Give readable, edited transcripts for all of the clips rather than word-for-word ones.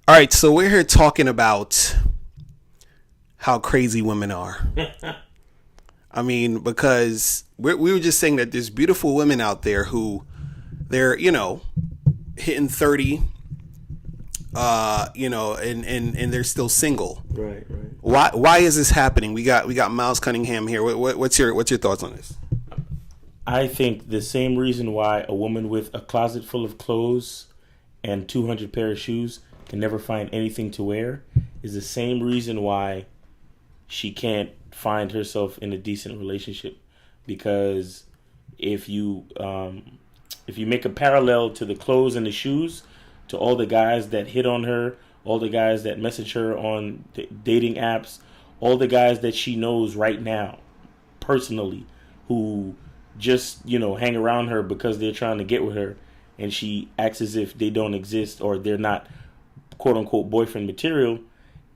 All right, so we're here talking about how crazy women are. I mean, because we were just saying that there's beautiful women out there who they're, hitting 30, and they're still single. Right, right. Why is this happening? We got Miles Cunningham here. What's your thoughts on this? I think the same reason why a woman with a closet full of clothes and 200 pair of shoes can never find anything to wear is the same reason why she can't find herself in a decent relationship. Because if you if you make a parallel to the clothes and the shoes, to all the guys that hit on her, all the guys that message her on dating apps, all the guys that she knows right now personally who just hang around her because they're trying to get with her, and she acts as if they don't exist or they're not quote unquote boyfriend material.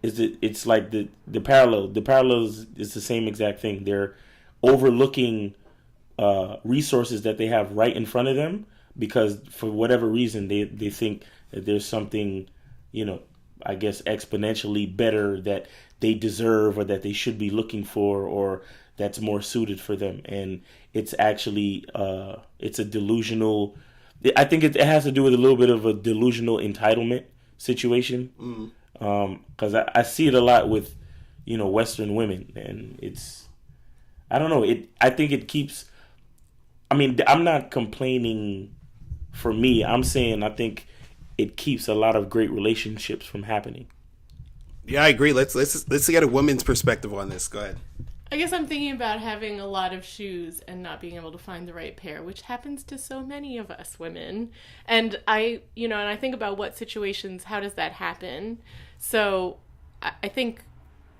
It's like the parallels is the same exact thing. They're overlooking resources that they have right in front of them because for whatever reason they think that there's something, I guess exponentially better that they deserve or that they should be looking for or that's more suited for them. And it's actually it's a delusional. I think it has to do with a little bit of a delusional entitlement situation. Because I see it a lot with Western women, and it's, I don't know, I think it keeps. I mean, I'm not complaining for me. I'm saying I think it keeps a lot of great relationships from happening. Yeah, I agree. Let's get a woman's perspective on this. Go ahead. I guess I'm thinking about having a lot of shoes and not being able to find the right pair, which happens to so many of us women. And I think about what situations, how does that happen? So I think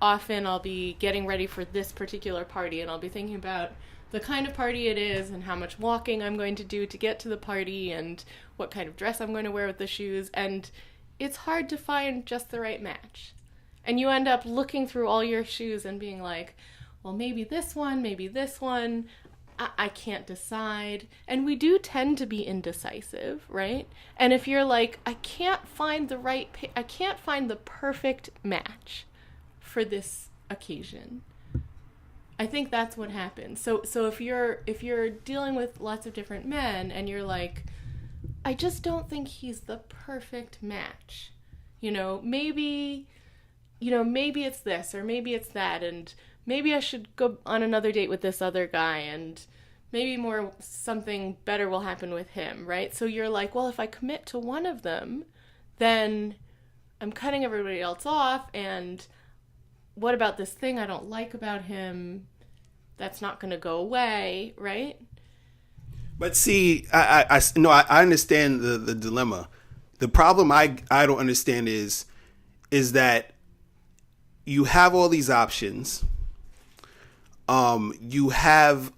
often I'll be getting ready for this particular party and I'll be thinking about the kind of party it is and how much walking I'm going to do to get to the party and what kind of dress I'm going to wear with the shoes. And it's hard to find just the right match. And you end up looking through all your shoes and being like, well, maybe this one, maybe this one. I can't decide. And we do tend to be indecisive, right? And if you're like, I can't find the perfect match for this occasion. I think that's what happens. So if you're dealing with lots of different men and you're like, I just don't think he's the perfect match. Maybe it's this or maybe it's that, and maybe I should go on another date with this other guy, and maybe something better will happen with him, right? So you're like, well, if I commit to one of them, then I'm cutting everybody else off, and what about this thing I don't like about him? That's not going to go away, right? But see, I understand the dilemma. The problem I don't understand is that you have all these options. You have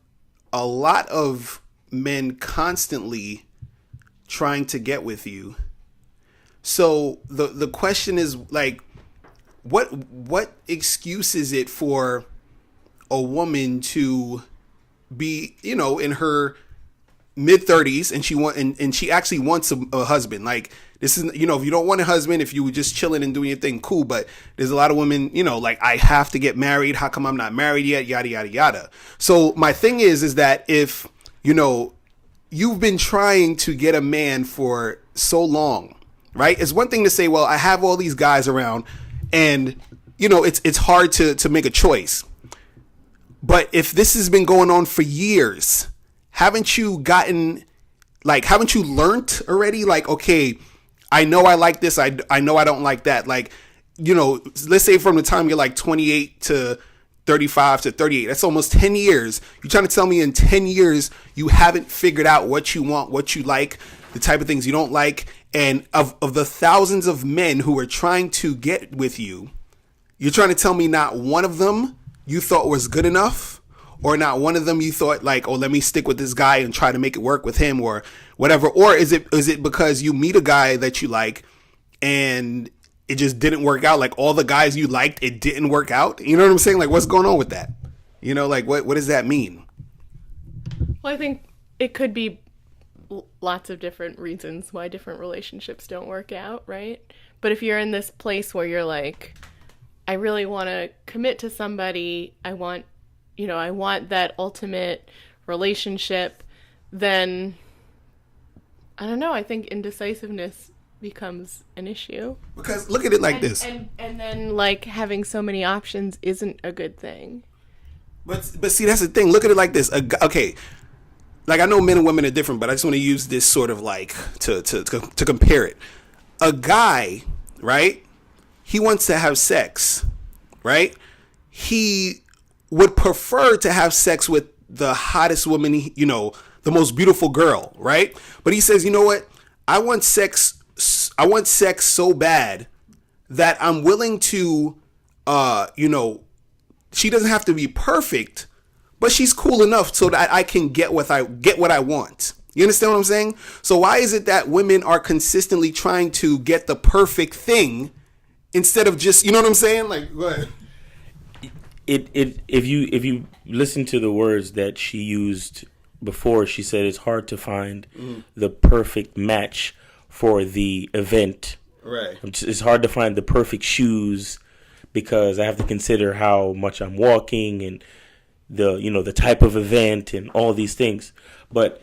a lot of men constantly trying to get with you. So the question is like, what excuse is it for a woman to be, in her mid 30s and she actually wants a husband? Like, this is, if you don't want a husband, if you were just chilling and doing your thing, cool. But there's a lot of women, like, I have to get married. How come I'm not married yet? Yada, yada, yada. So my thing is that if, you've been trying to get a man for so long, right? It's one thing to say, well, I have all these guys around and, it's hard to make a choice. But if this has been going on for years, haven't you learned already? Like, okay, I know I like this. I know I don't like that. Like, let's say from the time you're like 28 to 35 to 38, that's almost 10 years. You're trying to tell me in 10 years, you haven't figured out what you want, what you like, the type of things you don't like. And of the thousands of men who are trying to get with you, you're trying to tell me not one of them you thought was good enough, or not one of them you thought like, oh, let me stick with this guy and try to make it work with him or whatever. Or is it because you meet a guy that you like and it just didn't work out? Like all the guys you liked, it didn't work out. You know what I'm saying? Like, what's going on with that? Like what does that mean? Well, I think it could be lots of different reasons why different relationships don't work out, right? But if you're in this place where you're like, I really want to commit to somebody, I want that ultimate relationship, then I don't know, I think indecisiveness becomes an issue. Because look at it like this. And then like having so many options isn't a good thing. But see, that's the thing. Look at it like this. Okay, like I know men and women are different, but I just want to use this sort of like to compare it. A guy, right? He wants to have sex, right? He would prefer to have sex with the hottest woman, the most beautiful girl, right? But he says, you know what? I want sex so bad that I'm willing to, she doesn't have to be perfect, but she's cool enough so that I can get what I want. You understand what I'm saying? So why is it that women are consistently trying to get the perfect thing instead of just, you know what I'm saying? Like, go ahead. If you listen to the words that she used before, she said it's hard to find the perfect match for the event. Right. It's hard to find the perfect shoes because I have to consider how much I'm walking and the type of event and all these things. But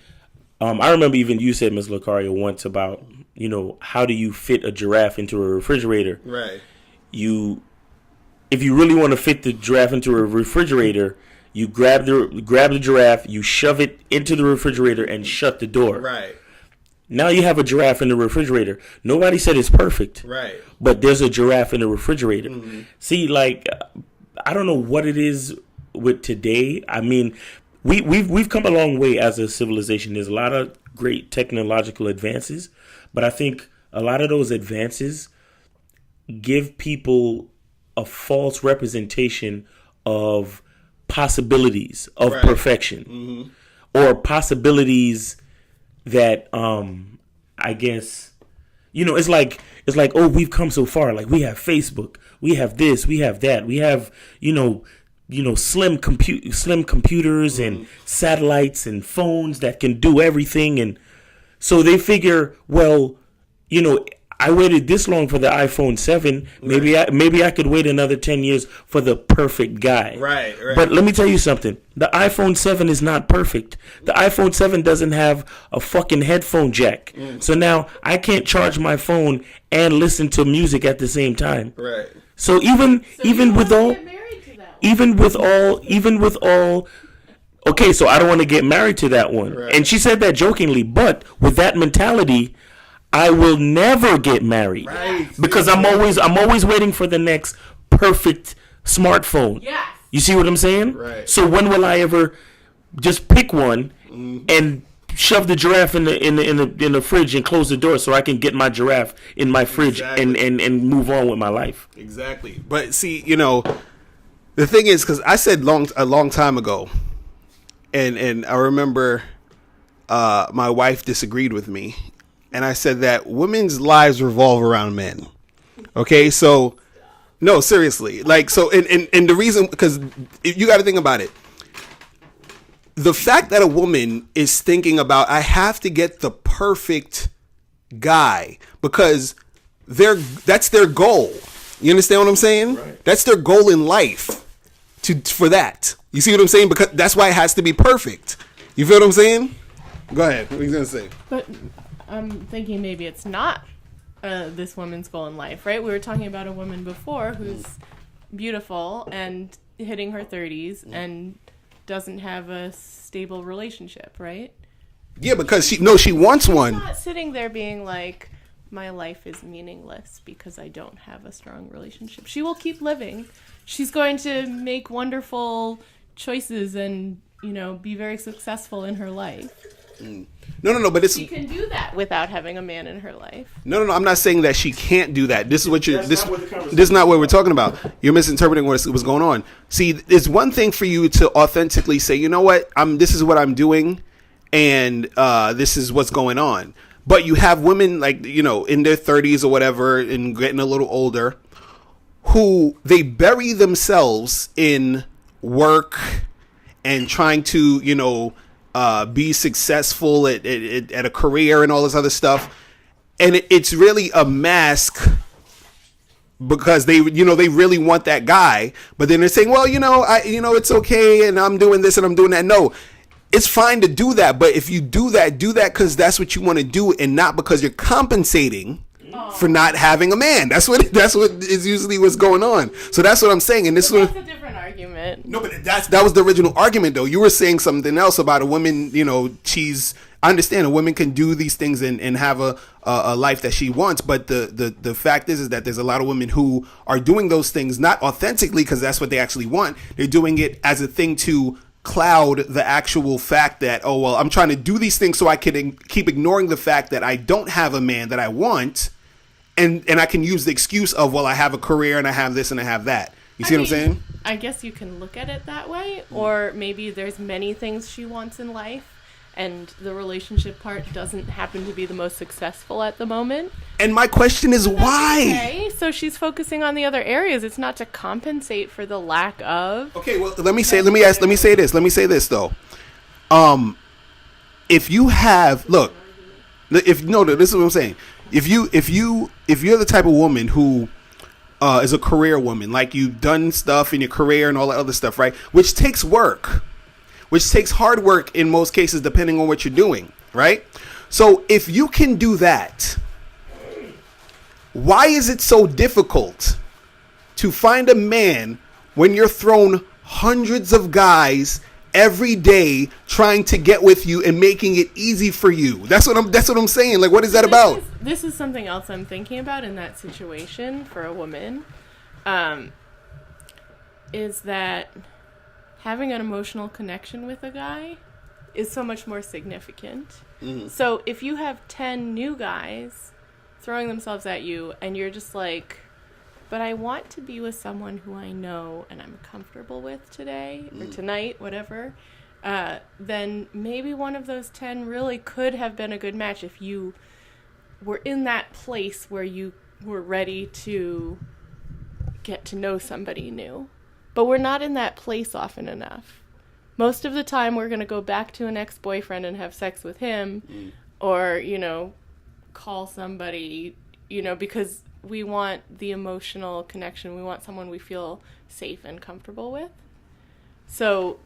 I remember even you said, Ms. Lucario, once about, how do you fit a giraffe into a refrigerator? Right. If you really want to fit the giraffe into a refrigerator, you grab the giraffe, you shove it into the refrigerator and shut the door. Right. Now you have a giraffe in the refrigerator. Nobody said it's perfect. Right. But there's a giraffe in the refrigerator. Mm-hmm. See, like, I don't know what it is with today. I mean, we've come a long way as a civilization. There's a lot of great technological advances, but I think a lot of those advances give people a false representation of possibilities of perfection, or possibilities that I guess it's like oh, we've come so far. Like, we have Facebook, we have this, we have that, we have slim computers and satellites and phones that can do everything, and so they figure, well, I waited this long for the iPhone 7. Maybe I could wait another 10 years for the perfect guy. Right. But let me tell you something. The iPhone 7 is not perfect. The iPhone 7 doesn't have a fucking headphone jack. So now I can't charge my phone and listen to music at the same time. Right. So even with all okay, so I don't want to get married to that one. Right. And she said that jokingly, but with that mentality, I will never get married. Right. Because I'm always waiting for the next perfect smartphone. Yes. You see what I'm saying? Right. So when will I ever just pick one and shove the giraffe in the fridge and close the door so I can get my giraffe in my fridge and move on with my life? Exactly. But see, the thing is, because I said a long time ago, and I remember my wife disagreed with me. And I said that women's lives revolve around men. Okay, so no, seriously, like, so, and the reason, because you got to think about it. The fact that a woman is thinking about, I have to get the perfect guy because that's their goal. You understand what I'm saying? Right. That's their goal in life. For that, you see what I'm saying? Because that's why it has to be perfect. You feel what I'm saying? Go ahead. What are you gonna say? But I'm thinking maybe it's not this woman's goal in life, right? We were talking about a woman before who's beautiful and hitting her 30s and doesn't have a stable relationship, right? Yeah, because she wants one. She's not sitting there being like, my life is meaningless because I don't have a strong relationship. She will keep living. She's going to make wonderful choices and, be very successful in her life. No, but she can do that without having a man in her life. No, I'm not saying that she can't do that. This is what this is not what we're talking about. You're misinterpreting what's going on. See, it's one thing for you to authentically say, you know what, this is what I'm doing, and this is what's going on. But you have women like, in their 30s or whatever and getting a little older who they bury themselves in work and trying to, be successful at a career and all this other stuff. And it's really a mask because they really want that guy, but then they're saying, well, it's okay, and I'm doing this and I'm doing that. No, it's fine to do that, but if you do that because that's what you want to do, and not because you're compensating for not having a man. That's what is usually what's going on. So that's what I'm saying. And this that's a different argument. No, but that was the original argument, though. You were saying something else about a woman. I understand a woman can do these things and have a life that she wants, but the fact is that there's a lot of women who are doing those things not authentically because that's what they actually want. They're doing it as a thing to cloud the actual fact that, oh, well, I'm trying to do these things so I can keep ignoring the fact that I don't have a man that I want, and I can use the excuse of, well, I have a career and I have this and I have that. You see what I'm saying? I guess you can look at it that way, or maybe there's many things she wants in life, and the relationship part doesn't happen to be the most successful at the moment. And my question is, why? Okay, so she's focusing on the other areas. It's not to compensate for the lack of. Okay, well, let me say this though. If you have, look, this is what I'm saying. If you're the type of woman who is a career woman, like you've done stuff in your career and all that other stuff, right? Which takes work. Which takes hard work in most cases, depending on what you're doing, right? So if you can do that, why is it so difficult to find a man when you're thrown hundreds of guys every day trying to get with you and making it easy for you? That's what I'm saying. Like, what is that about? This is something else I'm thinking about in that situation for a woman, is that having an emotional connection with a guy is so much more significant. Mm-hmm. So if you have 10 new guys throwing themselves at you and you're just like, but I want to be with someone who I know and I'm comfortable with today or tonight, whatever, then maybe one of those 10 really could have been a good match if you were in that place where you were ready to get to know somebody new. But we're not in that place often enough. Most of the time, we're going to go back to an ex-boyfriend and have sex with him or, call somebody, because we want the emotional connection. We want someone we feel safe and comfortable with. So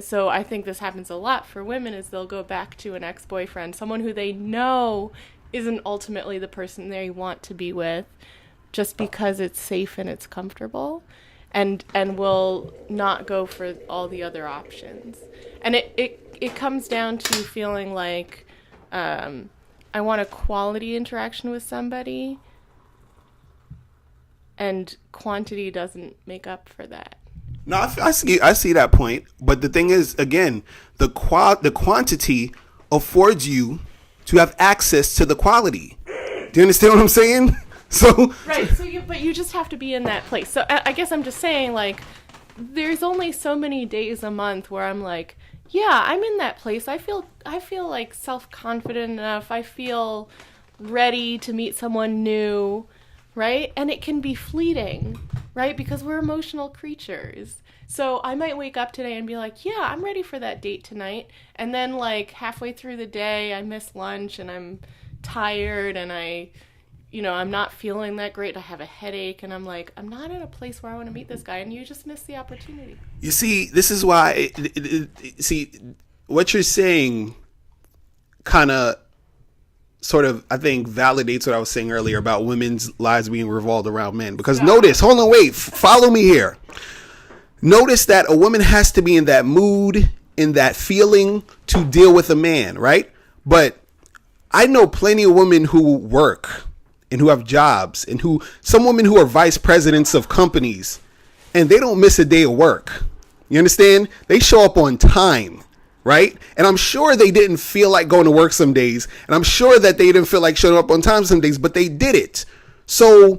so I think this happens a lot for women is they'll go back to an ex-boyfriend, someone who they know isn't ultimately the person they want to be with just because it's safe and it's comfortable. And will not go for all the other options. And it comes down to feeling like I want a quality interaction with somebody, and quantity doesn't make up for that. No, I see that point. But the thing is, again, the quantity affords you to have access to the quality. Do you understand what I'm saying? So right, but you just have to be in that place. So I guess I'm just saying, like, there's only so many days a month where I'm like, yeah, I'm in that place. I feel like self-confident enough. I feel ready to meet someone new, right? And it can be fleeting, right? Because we're emotional creatures. So I might wake up today and be like, yeah, I'm ready for that date tonight. And then, like, halfway through the day, I miss lunch and I'm tired and I'm not feeling that great. I have a headache, and I'm like, I'm not in a place where I want to meet this guy, and you just miss the opportunity. You see, this is why. See, what you're saying, kind of, sort of, I think, validates what I was saying earlier about women's lives being revolved around men. Because notice, hold on, wait, follow me here. Notice that a woman has to be in that mood, in that feeling to deal with a man, right? But I know plenty of women who work and who have jobs, and some women who are vice presidents of companies, and they don't miss a day of work. You understand? They show up on time, right? And I'm sure they didn't feel like going to work some days, and I'm sure that they didn't feel like showing up on time some days, but they did it. So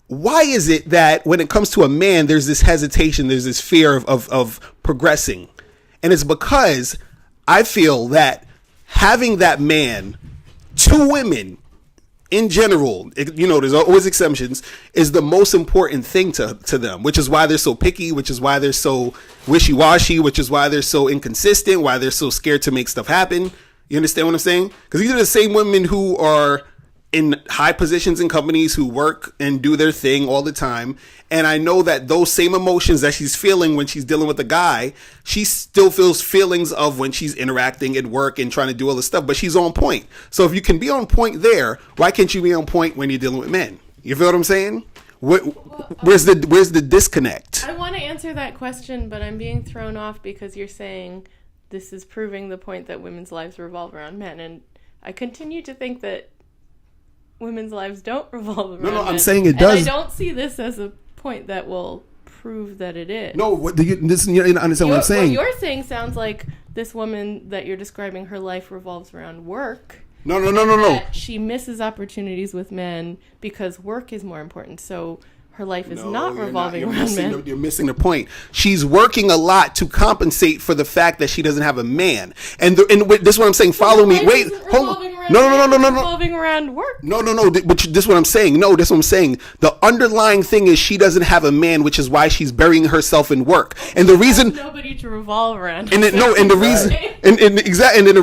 why is it that when it comes to a man, there's this hesitation, there's this fear of progressing? And it's because I feel that having that man, two women, in general, there's always exceptions, is the most important thing to them, which is why they're so picky, which is why they're so wishy-washy, which is why they're so inconsistent, why they're so scared to make stuff happen. You understand what I'm saying? Because these are the same women who are in high positions in companies who work and do their thing all the time. And I know that those same emotions that she's feeling when she's dealing with a guy, she still feels feelings of when she's interacting at work and trying to do all this stuff, but she's on point. So if you can be on point there, why can't you be on point when you're dealing with men? You feel what I'm saying? Where's the disconnect? I want to answer that question, but I'm being thrown off because you're saying this is proving the point that women's lives revolve around men. And I continue to think that women's lives don't revolve around men. No, I'm saying it does. And I don't see this as a point that will prove that it is. No, you don't understand what I'm saying. What you're saying sounds like this woman that you're describing, her life revolves around work. No. That she misses opportunities with men because work is more important. So her life is not revolving around men. You're missing the point. She's working a lot to compensate for the fact that she doesn't have a man. And this is what I'm saying. Follow me. Wait, hold on. No. Revolving around work. No. But this is what I'm saying. No, this is what I'm saying. The underlying thing is she doesn't have a man, which is why she's burying herself in work. And the reason nobody to revolve around. And the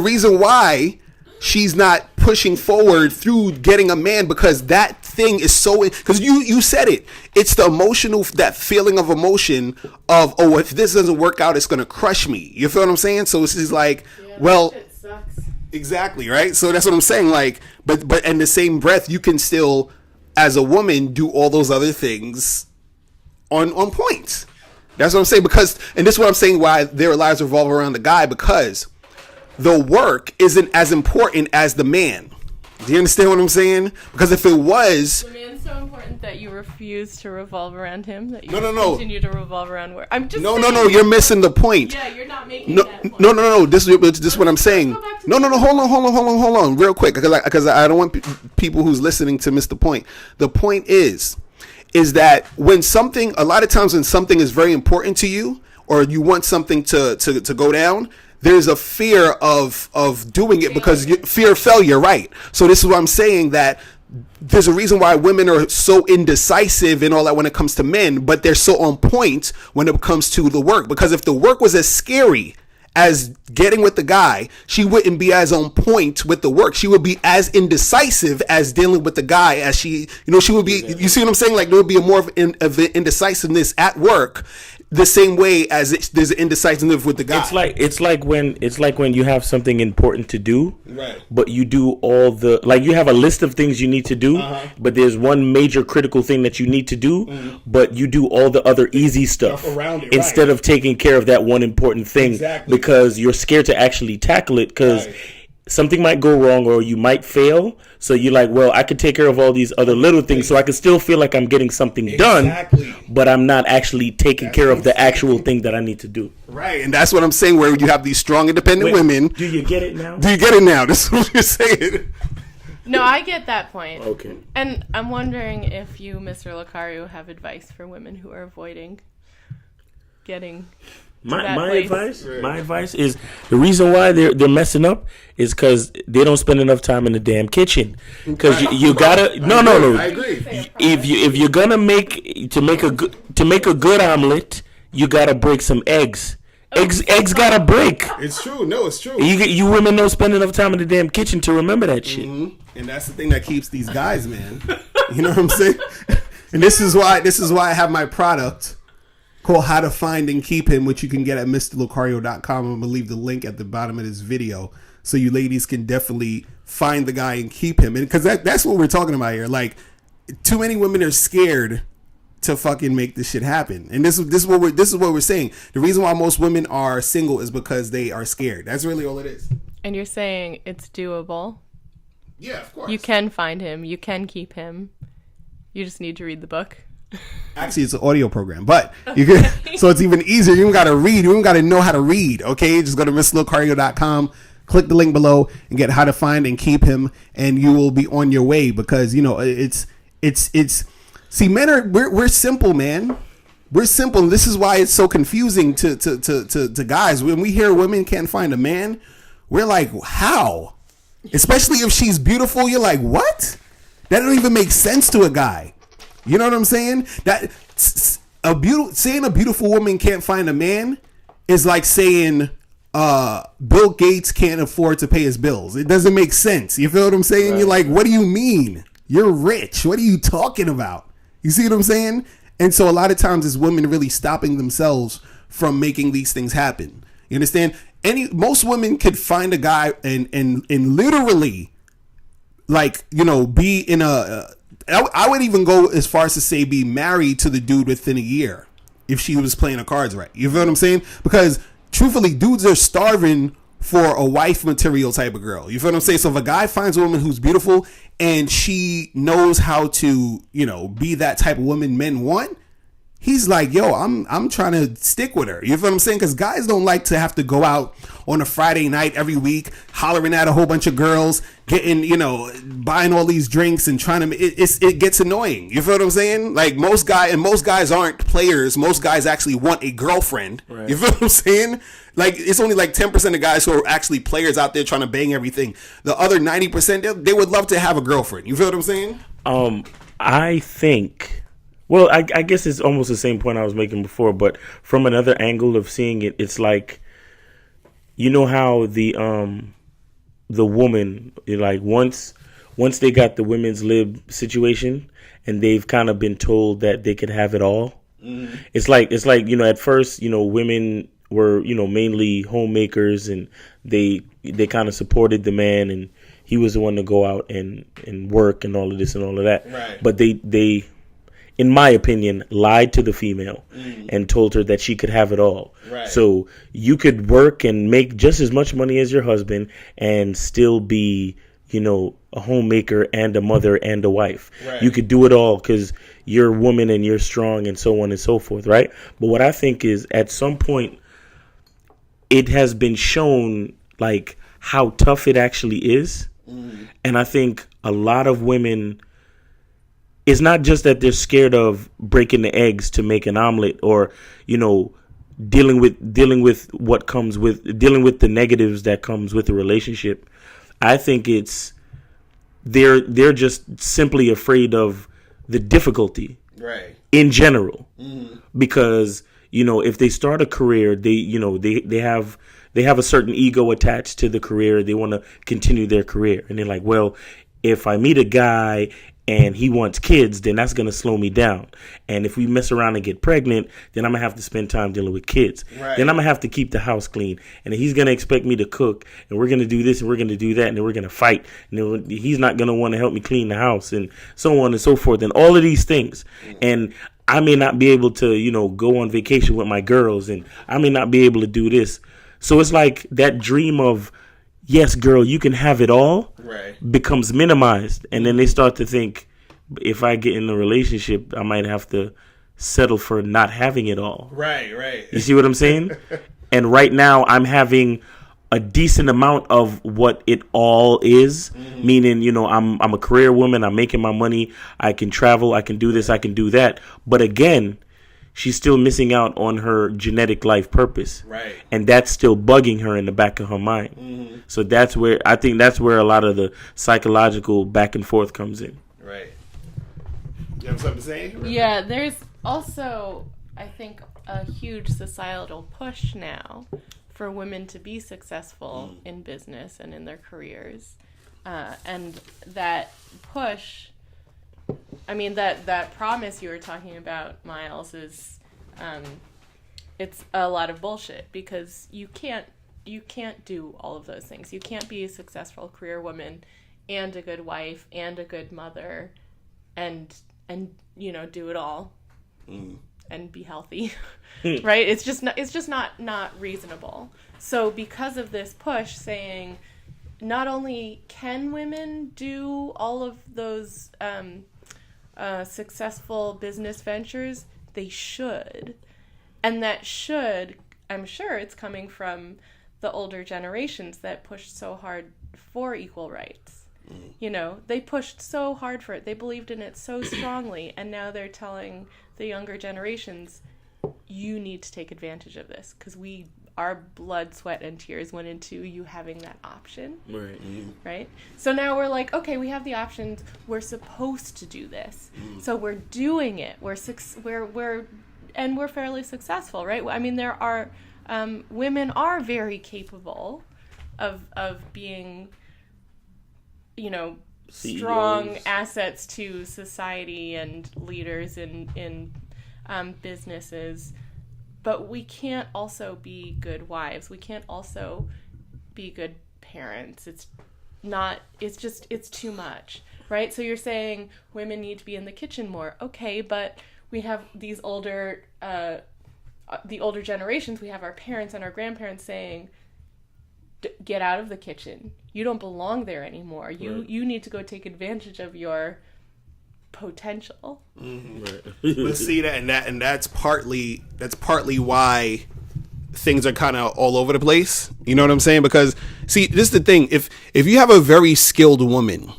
reason why she's not pushing forward through getting a man, because that thing is so, because you said it, it's the emotional, that feeling of emotion of, oh, if this doesn't work out, it's gonna crush me. You feel what I'm saying? So she's like, well, that shit sucks. Exactly, right? So that's what I'm saying. Like, but in the same breath, you can still, as a woman, do all those other things on point. That's what I'm saying. Because, and this is what I'm saying, why their lives revolve around the guy, because the work isn't as important as the man. Do you understand what I'm saying? Because if it was, the man's so important that you refuse to revolve around him. That you continue to revolve around work. I'm just no. You're missing the point. Yeah, you're not making that point. No. This is what I'm saying. No. Hold on, real quick, because I don't want people who's listening to miss the point. The point is that when something, a lot of times when something is very important to you, or you want something to go down, there's a fear of doing it because fear of failure, right? So this is what I'm saying, that there's a reason why women are so indecisive and all that when it comes to men, but they're so on point when it comes to the work. Because if the work was as scary as getting with the guy, she wouldn't be as on point with the work. She would be as indecisive as dealing with the guy as she would be. You see what I'm saying? Like, there would be more of an indecisiveness at work, the same way as there's an indecisiveness with the guy. It's like when you have something important to do, right? But you do all the, like, you have a list of things you need to do, but there's one major critical thing that you need to do, but you do all the other easy stuff around it, instead of taking care of that one important thing, exactly, because you're scared to actually tackle it, because something might go wrong or you might fail. So you're like, well, I could take care of all these other little things, so I could still feel like I'm getting something done, but I'm not actually taking care of the actual thing that I need to do. Right, and that's what I'm saying, where you have these strong, independent women. Do you get it now? This is what you're saying. No, I get that point. Okay. And I'm wondering if you, Mr. Lucario, have advice for women who are avoiding getting... My advice is, the reason why they're messing up is because they don't spend enough time in the damn kitchen. Because you gotta no. I agree. If you're gonna make a good omelet, you gotta break some eggs. Eggs gotta break. It's true. No, it's true. You women don't spend enough time in the damn kitchen to remember that shit. Mm-hmm. And that's the thing that keeps these guys, man. You know what I'm saying? And this is why I have my product called How to Find and Keep Him, which you can get at MrLucario.com. I'm going to leave the link at the bottom of this video so you ladies can definitely find the guy and keep him. And because that's what we're talking about here. Like, too many women are scared to fucking make this shit happen. And this is what we're saying. The reason why most women are single is because they are scared. That's really all it is. And you're saying it's doable. Yeah, of course. You can find him. You can keep him. You just need to read the book. Actually, it's an audio program, but you can, so it's even easier. You don't got to read. You don't got to know how to read. Okay, just go to MrLucario.com, click the link below, and get How to Find and Keep Him, and you will be on your way. Because it's see, men are we're simple, man. We're simple. And this is why it's so confusing to guys. When we hear women can't find a man, we're like, how? Especially if she's beautiful, you're like, what? That don't even make sense to a guy. You know what I'm saying? That saying a beautiful woman can't find a man is like saying Bill Gates can't afford to pay his bills. It doesn't make sense. You feel what I'm saying? Right. You're like, what do you mean? You're rich. What are you talking about? You see what I'm saying? And so a lot of times it's women really stopping themselves from making these things happen. You understand? Most women could find a guy and literally, like, you know, be in I would even go as far as to say be married to the dude within a year if she was playing her cards right. You feel what I'm saying? Because truthfully, dudes are starving for a wife material type of girl. You feel what I'm saying? So if a guy finds a woman who's beautiful and she knows how to, you know, be that type of woman men want, he's like, yo, I'm trying to stick with her. You feel what I'm saying? Because guys don't like to have to go out on a Friday night every week, hollering at a whole bunch of girls, getting, you know, buying all these drinks and trying to. It gets annoying. You feel what I'm saying? Like most guys aren't players. Most guys actually want a girlfriend. Right. You feel what I'm saying? Like it's only like 10% of guys who are actually players out there trying to bang everything. The other 90%, they would love to have a girlfriend. You feel what I'm saying? I think. Well, I guess it's almost the same point I was making before, but from another angle of seeing it, it's like, you know how the woman, like once they got the women's lib situation and they've kind of been told that they could have it all. Mm-hmm. It's like, you know, at first, you know, women were, you know, mainly homemakers and they kind of supported the man and he was the one to go out and work and all of this and all of that. Right. But they in my opinion, lied to the female and told her that she could have it all. Right. So you could work and make just as much money as your husband and still be, you know, a homemaker and a mother and a wife. Right. You could do it all because you're a woman and you're strong and so on and so forth, right? But what I think is at some point it has been shown like how tough it actually is. And I think a lot of women, it's not just that they're scared of breaking the eggs to make an omelet or, you know, dealing with what comes with dealing with the negatives that comes with the relationship. I think it's they're just simply afraid of the difficulty, right? In general, because, you know, if they start a career, they have a certain ego attached to the career. They want to continue their career, and they're like, well, if I meet a guy and he wants kids, then that's going to slow me down. And if we mess around and get pregnant, then I'm going to have to spend time dealing with kids. Right. Then I'm going to have to keep the house clean. And he's going to expect me to cook. And we're going to do this and we're going to do that. And then we're going to fight. And then he's not going to want to help me clean the house and so on and so forth. And all of these things. And I may not be able to, you know, go on vacation with my girls. And I may not be able to do this. So it's like that dream of, yes, girl, you can have it all, right, becomes minimized. And then they start to think, if I get in a relationship, I might have to settle for not having it all. Right, right. You see what I'm saying? And right now I'm having a decent amount of what it all is, meaning, you know, I'm a career woman. I'm making my money. I can travel. I can do this. I can do that. But again, she's still missing out on her genetic life purpose. Right. And that's still bugging her in the back of her mind. So that's where a lot of the psychological back and forth comes in. Right. You have something to say? Yeah, there's also, I think, a huge societal push now for women to be successful in business and in their careers. And that push, I mean, that promise you were talking about, Miles, is it's a lot of bullshit because you can't do all of those things. You can't be a successful career woman and a good wife and a good mother and you know, do it all and be healthy. Right? It's just not reasonable. So because of this push saying not only can women do all of those successful business ventures, they should. And that should, I'm sure it's coming from the older generations that pushed so hard for equal rights. You know, they pushed so hard for it. They believed in it so strongly. And now they're telling the younger generations, you need to take advantage of this because our blood, sweat, and tears went into you having that option. Right. Right? So now we're like, okay, we have the options. We're supposed to do this. So we're doing it. We're fairly successful, right? I mean, there are women are very capable of being, you know, CEOs. strong assets to society and leaders in businesses. But we can't also be good wives. We can't also be good parents. It's too much, right? So you're saying women need to be in the kitchen more. Okay, but we have these older, the older generations, we have our parents and our grandparents saying, get out of the kitchen. You don't belong there anymore. You need to go take advantage of your potential. Mm-hmm. Right. But see that's partly why things are kind of all over the place. You know what I'm saying? Because see, this is the thing. If you have a very skilled woman,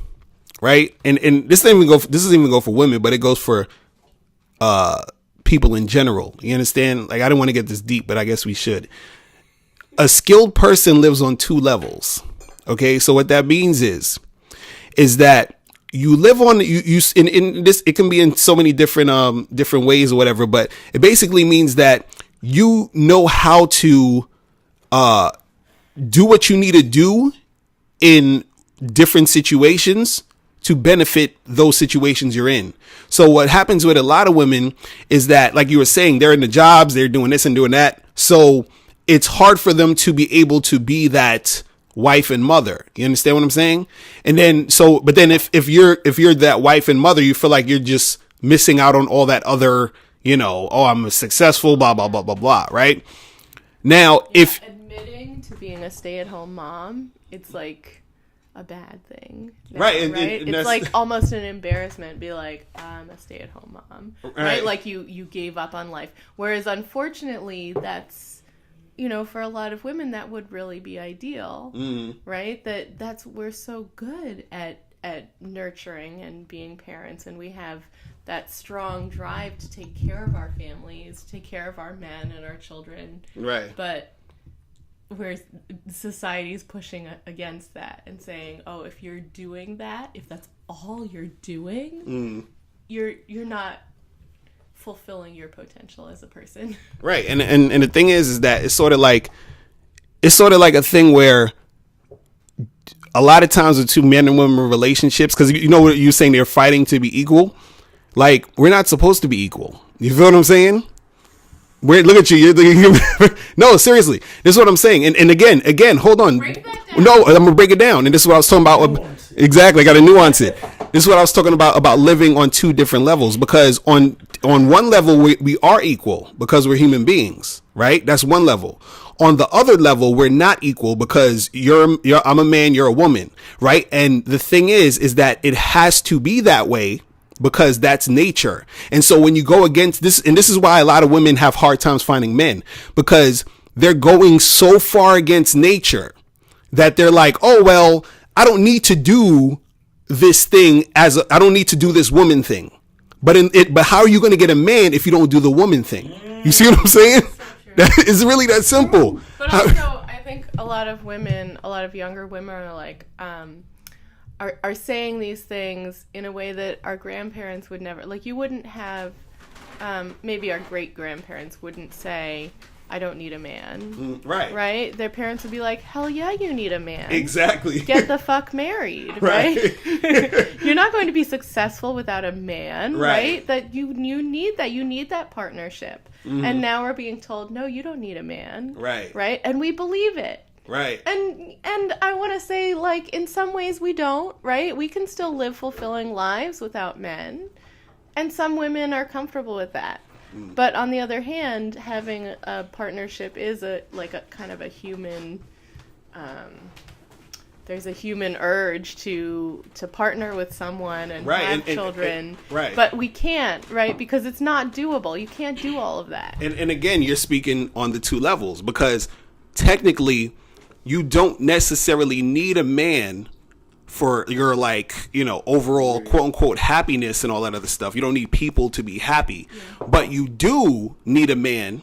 right? And this doesn't even go for women, but it goes for people in general. You understand? Like, I don't want to get this deep, but I guess we should. A skilled person lives on two levels. Okay? So what that means is that you live on in this, it can be in so many different ways or whatever, but it basically means that you know how to do what you need to do in different situations to benefit those situations you're in. So what happens with a lot of women is that, like you were saying, they're in the jobs, they're doing this and doing that. So it's hard for them to be able to be that wife and mother. You understand what I'm saying? And then, but then if you're that wife and mother, you feel like you're just missing out on all that other, you know, oh, I'm successful, blah, blah, blah, blah, blah. Right now, if admitting to being a stay-at-home mom, it's like a bad thing. Right. And it's like almost an embarrassment. Be like, I'm a stay-at-home mom. Right. Like you gave up on life. Whereas unfortunately, that's, you know, for a lot of women, that would really be ideal, right? We're so good at nurturing and being parents, and we have that strong drive to take care of our families, take care of our men and our children. Right. But where society's pushing against that and saying, oh, if you're doing that, if that's all you're doing, you're not fulfilling your potential as a person. Right. And the thing is that it's sort of like a thing where a lot of times with two men and women relationships, because you know what you're saying, they're fighting to be equal. Like, we're not supposed to be equal. You feel what I'm saying? Look at you. No, seriously. This is what I'm saying. And again, hold on. Break that down. No, I'm going to break it down. And this is what I was talking about. Exactly. I got to nuance it. This is what I was talking about living on two different levels. Because on one level, we are equal because we're human beings, right? That's one level. On the other level, we're not equal because I'm a man, you're a woman, right? And the thing is that it has to be that way, because that's nature. And so when you go against this, and this is why a lot of women have hard times finding men, because they're going so far against nature that they're like, oh, well, I don't need to do this thing I don't need to do this woman thing. But how are you going to get a man if you don't do the woman thing? You see what I'm saying? It's really that simple. But also, I think a lot of women, a lot of younger women are like, are saying these things in a way that our grandparents would never, like, you wouldn't have, maybe our great grandparents wouldn't say, I don't need a man. Right. Right? Their parents would be like, hell yeah, you need a man. Exactly. Get the fuck married, right? You're not going to be successful without a man, right? That you need that. You need that partnership. Mm-hmm. And now we're being told, no, you don't need a man. Right. Right? And we believe it. Right. And I want to say, like, in some ways we don't, right? We can still live fulfilling lives without men. And some women are comfortable with that. But on the other hand, having a partnership is a kind of a human, there's a human urge to partner with someone and have children. Right. But we can't, right? Because it's not doable. You can't do all of that. And again, you're speaking on the two levels, because technically you don't necessarily need a man for your, like, you know, overall quote unquote happiness and all that other stuff. You don't need people to be happy, but you do need a man.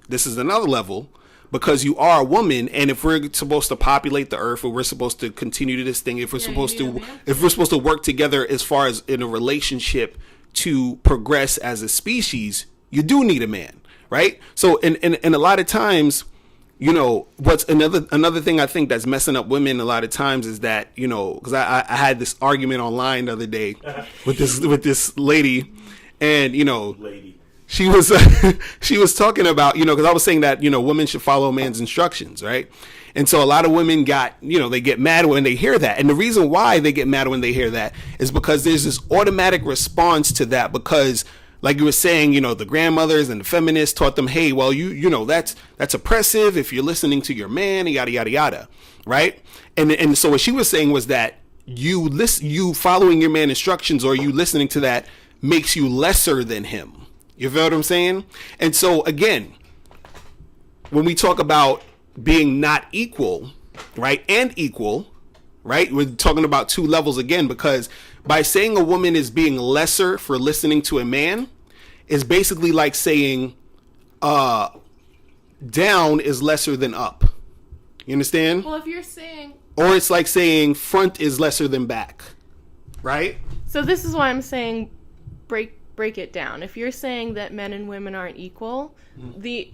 This is another level, because you are a woman. And if we're supposed to populate the earth, or we're supposed to continue this thing, if we're supposed to work together as far as in a relationship to progress as a species, you do need a man. Right. So, and a lot of times you know, what's another thing I think that's messing up women a lot of times is that, you know, because I had this argument online the other day with this lady, and you know, she was she was talking about, you know, because I was saying that, you know, women should follow a man's instructions, right? And so a lot of women they get mad when they hear that. And the reason why they get mad when they hear that is because there's this automatic response to that, because like you were saying, you know, the grandmothers and the feminists taught them, hey, well, you know, that's oppressive if you're listening to your man, yada, yada, yada. Right. And so what she was saying was that you following your man instructions, or you listening to that, makes you lesser than him. You feel what I'm saying? And so again, when we talk about being not equal, right, and equal, right, we're talking about two levels again, because by saying a woman is being lesser for listening to a man is basically like saying down is lesser than up. You understand? Well, if you're saying... Or it's like saying front is lesser than back, right? So this is why I'm saying break it down. If you're saying that men and women aren't equal, the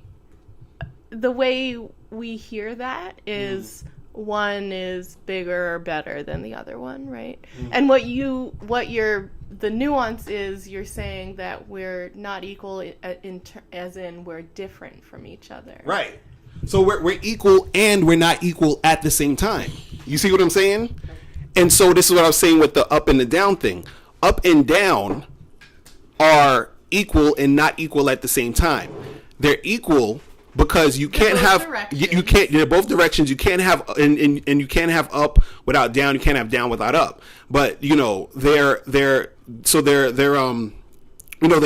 way we hear that is... one is bigger or better than the other one, right? And the nuance is, you're saying that we're not equal as in we're different from each other. Right. So we're equal and we're not equal at the same time. You see what I'm saying? And so this is what I was saying with the up and the down thing. Up and down are equal and not equal at the same time. They're equal because you can't have you're both directions. You can't have and you can't have up without down. You can't have down without up. But you know they're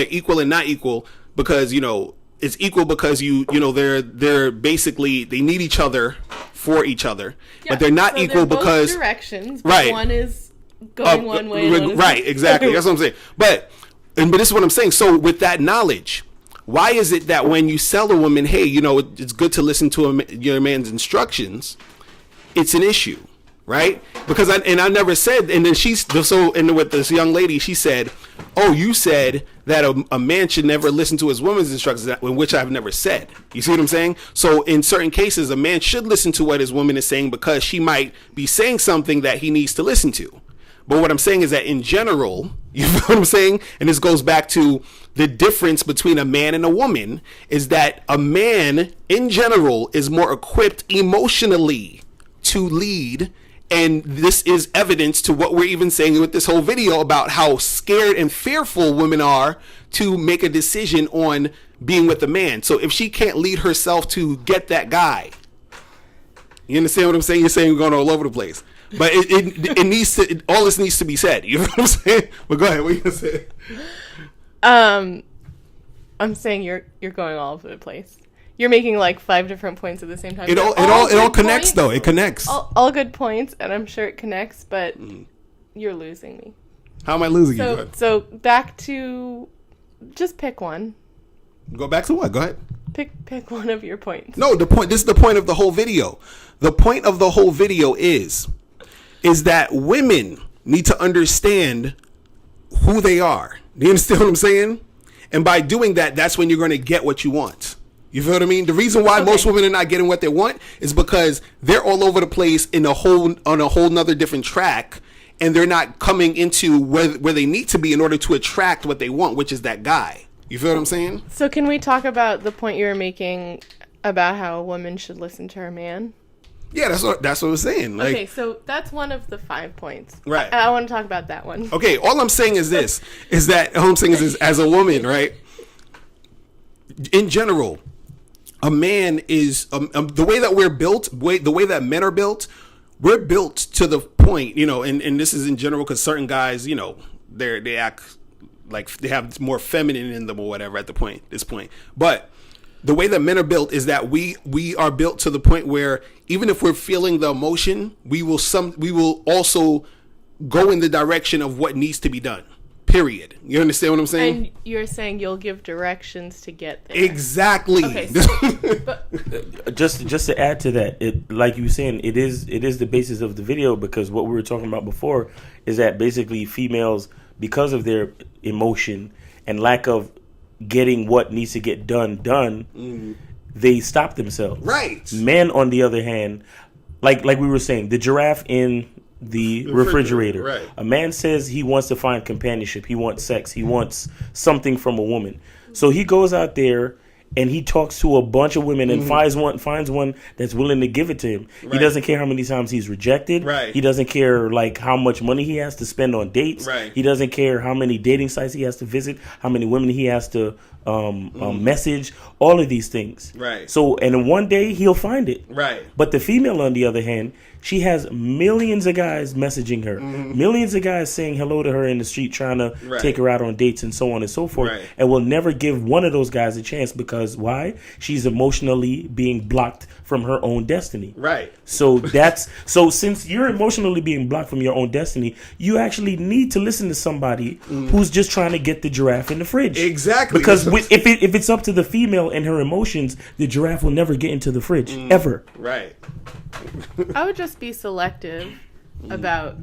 equal and not equal because you know it's equal because you know they're basically they need each other for each other, but they're not equal both because directions. But right, one is going one way. Right, exactly. That's what I'm saying. But this is what I'm saying. So with that knowledge, why is it that when you sell a woman, hey, you know, it's good to listen to your man's instructions, it's an issue, right? Because I never said, and then with this young lady, she said, oh, you said that a man should never listen to his woman's instructions, which I've never said. You see what I'm saying? So in certain cases, a man should listen to what his woman is saying because she might be saying something that he needs to listen to. But what I'm saying is that in general, you know what I'm saying? And this goes back to the difference between a man and a woman is that a man in general is more equipped emotionally to lead. And this is evidence to what we're even saying with this whole video about how scared and fearful women are to make a decision on being with a man. So if she can't lead herself to get that guy, you understand what I'm saying? You're saying we're going all over the place. But it needs to, all this needs to be said. You know what I'm saying? But go ahead. What are you gonna say? I'm saying you're going all over the place. You're making like 5 different points at the same time. It all connects though. It connects. All good points, and I'm sure it connects. But you're losing me. How am I losing you? So back to, just pick one. Go back to what? Go ahead. Pick one of your points. No, the point. This is the point of the whole video. The point of the whole video is that women need to understand who they are. Do you understand what I'm saying? And by doing that, that's when you're going to get what you want. You feel what I mean? The reason why most women are not getting what they want is because they're all over the place on a whole nother different track, and they're not coming into where they need to be in order to attract what they want, which is that guy. You feel what I'm saying? So can we talk about the point you were making about how a woman should listen to her man? Yeah, that's what I'm saying. Like, okay, so that's one of the 5 points. Right. I want to talk about that one. Okay, all I'm saying is this, is that, all I'm saying is this, as a woman, right, in general, a man is, the way that we're built, the way that men are built, we're built to the point, you know, and this is in general because certain guys, you know, they act like they have more feminine in them or whatever at this point. But the way that men are built is that we are built to the point where even if we're feeling the emotion, we will also go in the direction of what needs to be done. Period. You understand what I'm saying? And you're saying you'll give directions to get there. Exactly. Okay, so, just to add to that, it, like you were saying, it is the basis of the video, because what we were talking about before is that basically females, because of their emotion and lack of getting what needs to get done, they stop themselves. Right. Men, on the other hand, like we were saying, the giraffe in the refrigerator. Right. A man says he wants to find companionship. He wants sex. He wants something from a woman. So he goes out there and he talks to a bunch of women and finds one that's willing to give it to him. Right. He doesn't care how many times he's rejected. Right. He doesn't care like how much money he has to spend on dates. Right. He doesn't care how many dating sites he has to visit, how many women he has to message, all of these things. Right. So, and in one day he'll find it. Right. But the female, on the other hand, she has millions of guys messaging her, millions of guys saying hello to her in the street, trying to take her out on dates and so on and so forth, and will never give one of those guys a chance because why? She's emotionally being blocked from her own destiny. Right. So since you're emotionally being blocked from your own destiny, you actually need to listen to somebody who's just trying to get the giraffe in the fridge. Exactly. Because if it's up to the female and her emotions, the giraffe will never get into the fridge ever. Right. I would just be selective about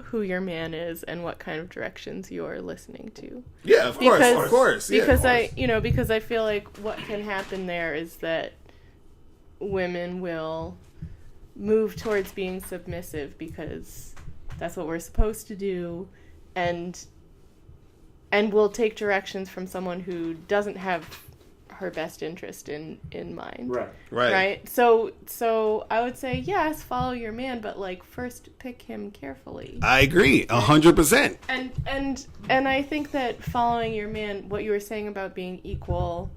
who your man is and what kind of directions you're listening to. Yeah, of course. Because I feel like what can happen there is that women will move towards being submissive because that's what we're supposed to do, and will take directions from someone who doesn't have her best interest in mind. Right. So I would say yes, follow your man, but like first pick him carefully. I agree 100%. And I think that following your man, what you were saying about being equal,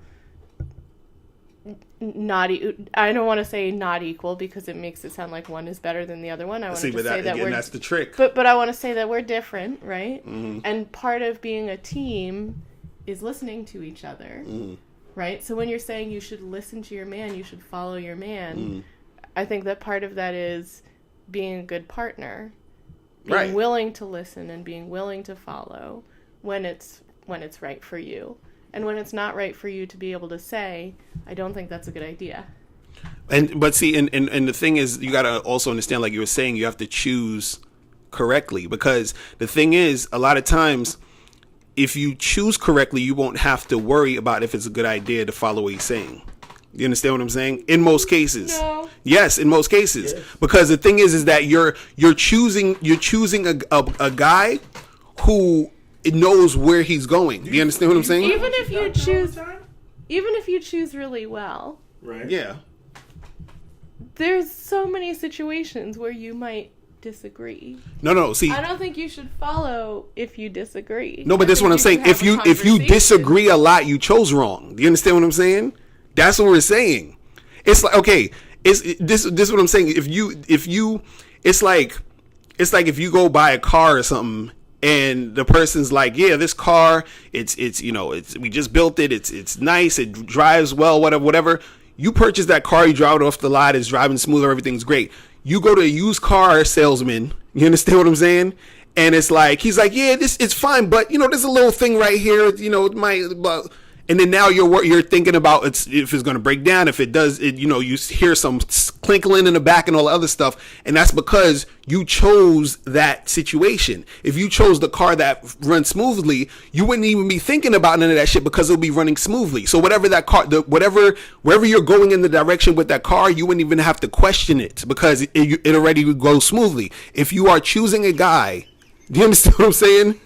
I don't want to say not equal because it makes it sound like one is better than the other one. I want to say that again, that's the trick. But I want to say that we're different, right? And part of being a team is listening to each other. Right? So when you're saying you should listen to your man, you should follow your man, I think that part of that is being a good partner. Being willing to listen and being willing to follow when it's right for you. And when it's not right for you to be able to say, I don't think that's a good idea. But see, and the thing is, you got to also understand, like you were saying, you have to choose correctly. Because the thing is, a lot of times, if you choose correctly, you won't have to worry about if it's a good idea to follow what he's saying. You understand what I'm saying? In most cases. No. Yes, in most cases. Yes. Because the thing is that you're choosing a guy who knows where he's going. Do you understand what I'm saying? Even if you choose really well. Right. Yeah. There's so many situations where you might disagree. No. See, I don't think you should follow if you disagree. No, but that's what I'm saying. If you disagree a lot, you chose wrong. Do you understand what I'm saying? That's what we're saying. It's like, okay, this is what I'm saying. If you, it's like if you go buy a car or something, and the person's like, yeah, this car, it's we just built it. It's nice. It drives well. Whatever. You purchase that car. You drive it off the lot. It's driving smoother. Everything's great. You go to a used car salesman, you understand what I'm saying? And it's like, he's like, yeah, it's fine, but there's a little thing right here, it might, and then now you're thinking about if it's going to break down. If it does, you hear some clinkling in the back and all the other stuff, and that's because you chose that situation. If you chose the car that runs smoothly, you wouldn't even be thinking about none of that shit because it'll be running smoothly. So whatever that car, wherever you're going in the direction with that car, you wouldn't even have to question it because it already goes smoothly. If you are choosing a guy, do you understand what I'm saying?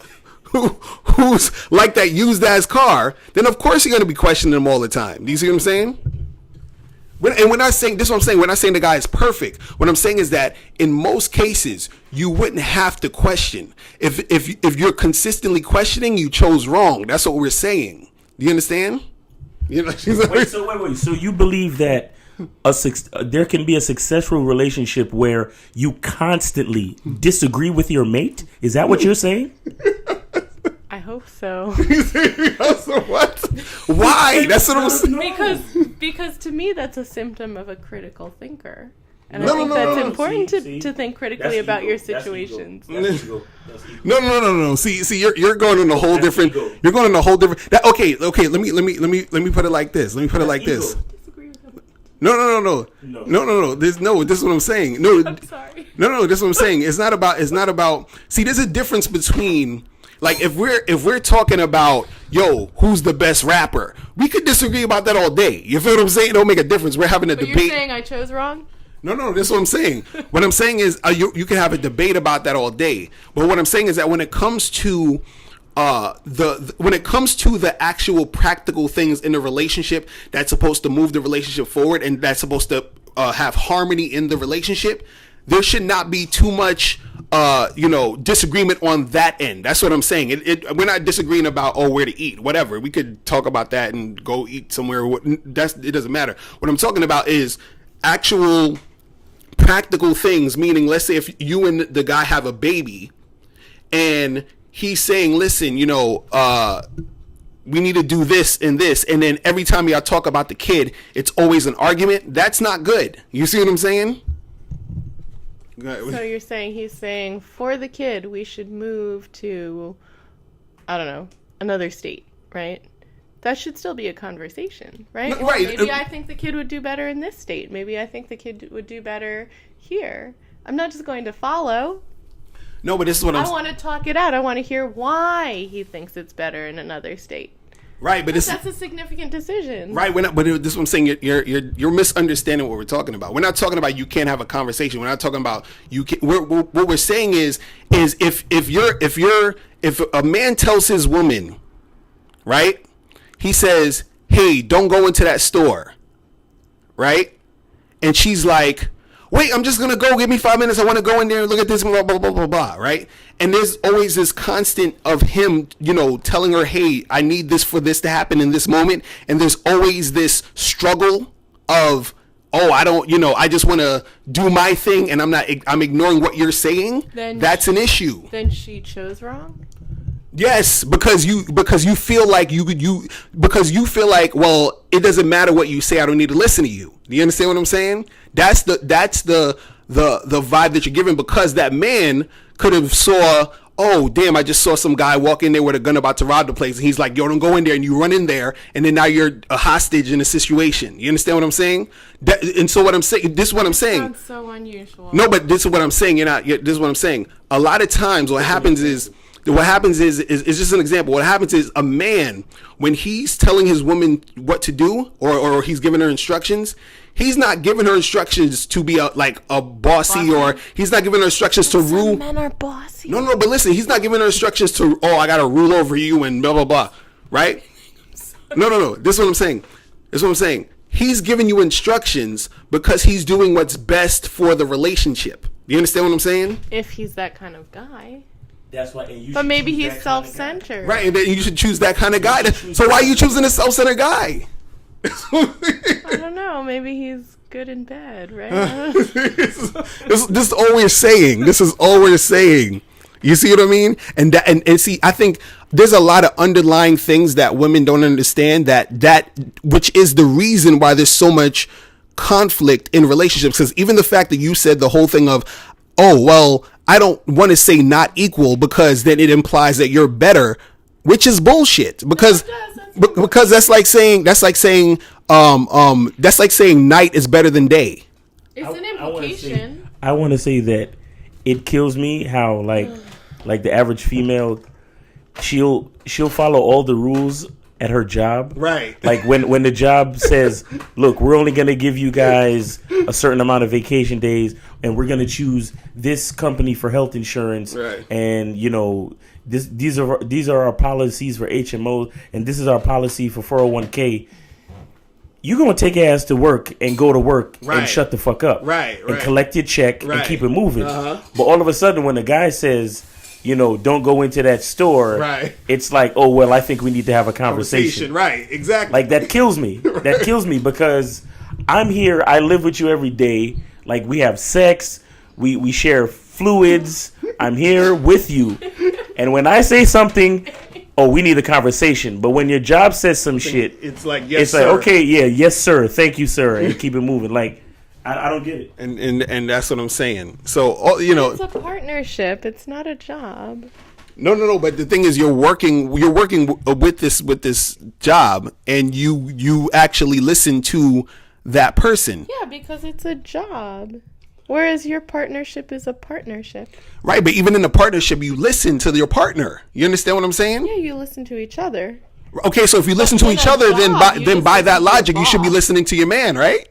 Who's like that used as car, then of course you're going to be questioning them all the time. Do you see what I'm saying? And when I saying this, is what I'm saying. We're not saying the guy is perfect. What I'm saying is that in most cases, you wouldn't have to question. If you're consistently questioning, you chose wrong. That's what we're saying. Do you understand? Wait. So you believe that there can be a successful relationship where you constantly disagree with your mate? Is that what you're saying? I hope so. What? Why? That's what I'm saying. Because to me, that's a symptom of a critical thinker. And I think that's important to think critically about your situations. That's ego. No. See, you're going in a whole different. You're going in a whole different. Okay. Let me put it like this. No. This is what I'm saying. I'm sorry. No. This is what I'm saying. It's not about. See, there's a difference between, like, if we're talking about, yo, who's the best rapper? We could disagree about that all day. You feel what I'm saying? It don't make a difference. We're having a But debate. you're saying I chose wrong? No, that's what I'm saying. What I'm saying is you can have a debate about that all day. But what I'm saying is that when it comes to when it comes to the actual practical things in the relationship that's supposed to move the relationship forward and that's supposed to have harmony in the relationship, there should not be too much disagreement on that end. That's what I'm saying. We're not disagreeing about where to eat, whatever. We could talk about that and go eat somewhere. It doesn't matter. What I'm talking about is actual practical things, meaning let's say if you and the guy have a baby and he's saying, listen, we need to do this, and then every time y'all talk about the kid, it's always an argument. That's not good. You see what I'm saying? So he's saying for the kid we should move to, I don't know, another state, right? That should still be a conversation, right? No, right. Maybe I think the kid would do better in this state. Maybe I think the kid would do better here. I'm not just going to follow. No, but this is what I want to talk it out. I want to hear why he thinks it's better in another state. Right, but that's a significant decision. Right, but this is what I'm saying. You're misunderstanding what we're talking about. We're not talking about you can't have a conversation. We're not talking about you can. What we're saying is if a man tells his woman, right? He says, hey, don't go into that store. Right? And she's like, wait, I'm just going to go. Give me 5 minutes. I want to go in there and look at this, blah, blah, blah, blah, blah. Right? And there's always this constant of him, telling her, hey, I need this for this to happen in this moment. And there's always this struggle of, I just want to do my thing and I'm ignoring what you're saying. That's an issue. Then she chose wrong? Yes, because you feel like because you feel like, well, it doesn't matter what you say, I don't need to listen to you. Do you understand what I'm saying? That's the vibe that you're giving, because that man could have saw, oh damn, I just saw some guy walk in there with a gun about to rob the place, and he's like, yo, don't go in there, and you run in there, and then now you're a hostage in a situation. You understand what I'm saying? And so what I'm saying, this is what I'm saying. Sounds so unusual. No, but this is what I'm saying. This is what I'm saying. A lot of times, what happens is just an example. What happens is a man, when he's telling his woman what to do, or he's giving her instructions, he's not giving her instructions to be a bossy, or he's not giving her instructions to rule. Men are bossy. No, but listen, he's not giving her instructions to, I got to rule over you and blah, blah, blah. Right? No. This is what I'm saying. He's giving you instructions because he's doing what's best for the relationship. Do you understand what I'm saying? If he's that kind of guy. That's why. But maybe he's self-centered. Right, and then you should choose that kind of guy. So why are you choosing a self-centered guy? I don't know. Maybe he's good and bad, right? This is all we're saying. This is all we're saying. You see what I mean? And see, I think there's a lot of underlying things that women don't understand, that which is the reason why there's so much conflict in relationships. Because even the fact that you said the whole thing of, I don't want to say not equal because then it implies that you're better, which is bullshit. Because that's like saying night is better than day. It's an implication. I want to say that it kills me how like the average female, she'll follow all the rules at her job. Right. Like when the job says, look, we're only going to give you guys a certain amount of vacation days, and we're going to choose this company for health insurance. Right. And, these are our policies for HMO, and this is our policy for 401k. You're going to take your ass to work and go to work and shut the fuck up. Right. And collect your check and keep it moving. Uh-huh. But all of a sudden, when the guy says, don't go into that store. Right. It's like, oh, well, I think we need to have a conversation. Right, exactly. Like, that kills me. Right. That kills me because I'm here. I live with you every day. Like, we have sex. We share fluids. I'm here with you. And when I say something, we need a conversation. But when your job says some shit, it's like, yes, sir. Like, okay, yeah, yes, sir. Thank you, sir. And keep it moving. Like, I don't get it. And that's what I'm saying. So, it's a partnership. It's not a job. No. But the thing is, you're working with this job, and you actually listen to that person. Yeah, because it's a job. Whereas your partnership is a partnership. Right, but even in a partnership, you listen to your partner. You understand what I'm saying? Yeah, you listen to each other. Okay, so if you listen to in each a other, job, then you then just by listen that to your logic, you should be boss. listening to your man, right?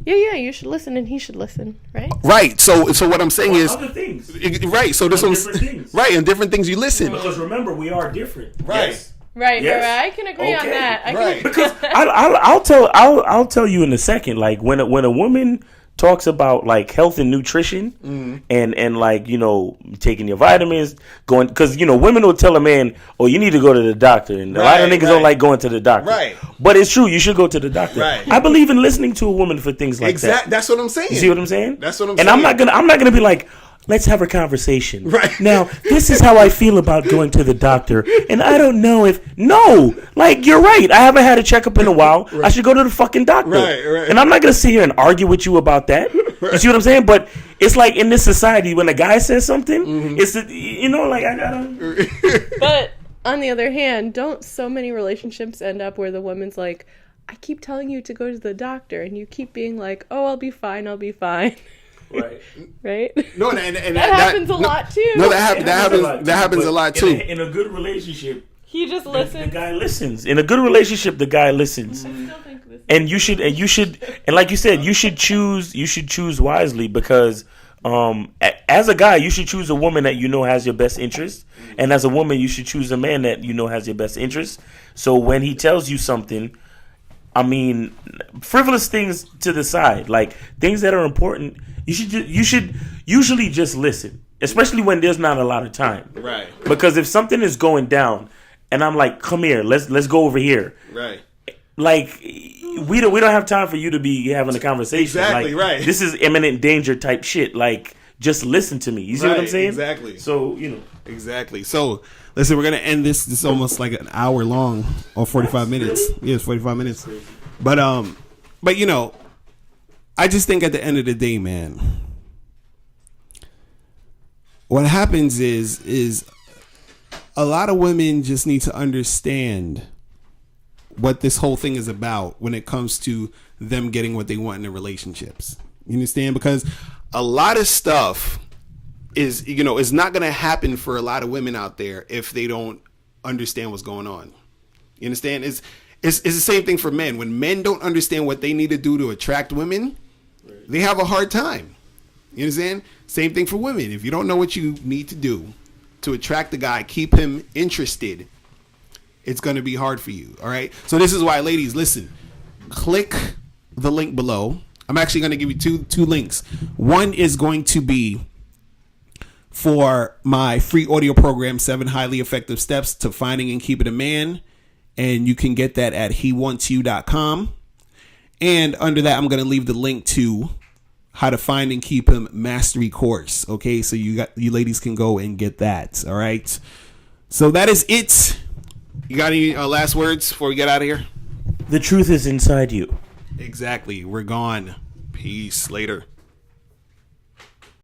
Yeah, you should listen and he should listen, right? Right. So what I'm saying is, Other things. right. So this On one's different things. right, and different things you listen. Because remember, we are different. Right. Yes. Right, Yes. right. I can agree on Okay. that. I Right. can Because I'll tell you in a second. Like when a woman talks about like health and nutrition and like, you know, taking your vitamins, going, because, you know, women will tell a man, oh, you need to go to the doctor, and a lot of Right, niggas don't right. like going to the doctor. Right. But it's true, you should go to the doctor. Right. I believe in listening to a woman for things like that. That's what I'm saying. You see what I'm saying? That's what I'm and saying. I'm not gonna be like, let's have a conversation. Right. Now, this is how I feel about going to the doctor, and I don't know if like you're right. I haven't had a checkup in a while. I should go to the fucking doctor. Right. And I'm not gonna sit here and argue with you about that. You see what I'm saying? But it's like in this society, when a guy says something, it's you know, like I gotta. But on the other hand, don't so many relationships end up where the woman's like, I keep telling you to go to the doctor, and you keep being like, oh, I'll be fine. Right. Right? No, and That happens a lot, too. No, that happens a lot too. In a good relationship, He just the listens. guy listens. In a good relationship, the guy listens. I still think this. And you should, and like you said, you should choose wisely, because as a guy, you should choose a woman that you know has your best interest, and as a woman, you should choose a man that you know has your best interest. So when he tells you something, I mean, frivolous things to the side, like things that are important, you should usually just listen, especially when there's not a lot of time. Right. Because if something is going down, and I'm like, come here, let's go over here. Right. Like we don't have time for you to be having a conversation. Exactly, like, right. This is imminent danger type shit. Like, just listen to me. You see what I'm Right, saying? exactly. So, you know. Exactly. So, listen, we're gonna end this. This is almost like an hour long, or 45 minutes. Yeah, it's 45 minutes. But you know, I just think at the end of the day, man, what happens is a lot of women just need to understand what this whole thing is about when it comes to them getting what they want in their relationships. You understand? Because a lot of stuff is, you know, is not going to happen for a lot of women out there if they don't understand what's going on. You understand? It's the same thing for men. When men don't understand what they need to do to attract women, they have a hard time. You understand? Same thing for women. If you don't know what you need to do to attract the guy, keep him interested, it's going to be hard for you. All right. So this is why, ladies, listen, click the link below. I'm actually going to give you two links. One is going to be for my free audio program, 7 Highly Effective Steps to Finding and Keeping a Man. And you can get that at hewantsyou.com. And under that, I'm going to leave the link to How to Find and Keep Him Mastery course. Okay. So you ladies can go and get that. All right. So that is it. You got any last words before we get out of here? The truth is inside you. Exactly. We're gone. Peace. Later.